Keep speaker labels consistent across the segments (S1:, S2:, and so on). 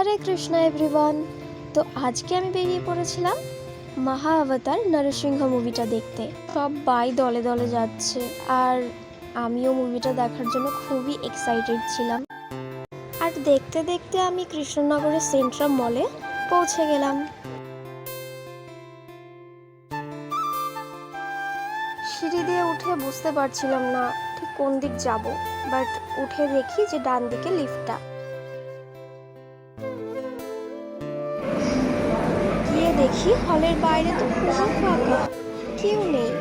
S1: হরে Krishna everyone. তো আজকে আমি বেরিয়ে পড়েছিলাম মহাঅবতার নরসিংহ মুভিটা দেখতে। সবাই দলে দলে যাচ্ছে আর আমিও মুভিটা দেখার জন্য খুবই এক্সাইটেড ছিলাম। আর দেখতে দেখতে আমি কৃষ্ণনগরের সেন্ট্রাম মলে পৌঁছে গেলাম। সিঁড়ি দিয়ে উঠে বুঝতে পারছিলাম না ঠিক কোন দিক যাব, বাট উঠে দেখি যে ডান দিকে লিফটটা। গিয়ে দেখি হলের বাইরে তো পুরো ফাঁকা, কেউ নেই।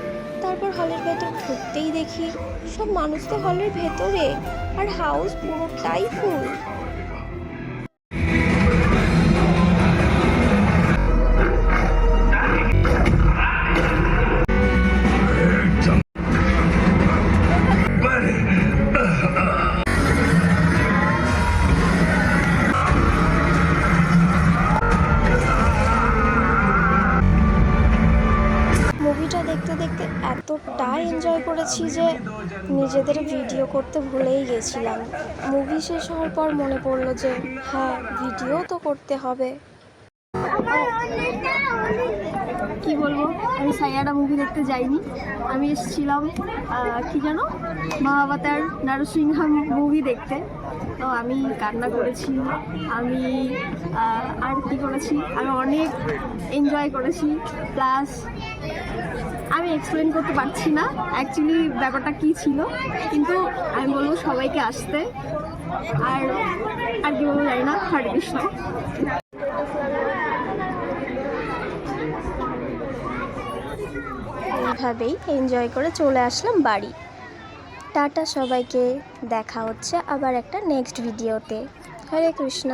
S1: তারপর হলের ভেতর ঢুকতেই দেখি সব মানুষ তো হলের ভেতরে, আর হাউস পুরোটাই ফুল। মুভিটা দেখতে দেখতে এতটাই এনজয় করেছি যে নিজেদের ভিডিও করতে ভুলেই গেছিলাম। মুভি শেষ হওয়ার পর মনে পড়লো যে হ্যাঁ, ভিডিও তো করতে হবে।
S2: কি বলবো, আমি সাইয়ারা মুভি দেখতে যাইনি। আমি এসেছিলাম কি যেন মহাবতার নরসিংহ মুভি দেখতে। তো আমি কান্না করেছি, আমি আর কি করেছি, আমি অনেক এনজয় করেছি। প্লাস আমি এক্সপ্লেন করতে পারছি না অ্যাকচুয়ালি ব্যাপারটা কী ছিল, কিন্তু আমি বলবো সবাইকে আসতে। আর আর কি বলবো জানি না। হরে কৃষ্ণ।
S1: এইভাবেই এনজয় করে চলে আসলাম বাড়ি। টাটা সবাইকে, দেখা হচ্ছে আবার একটা নেক্সট ভিডিওতে। হরে কৃষ্ণ।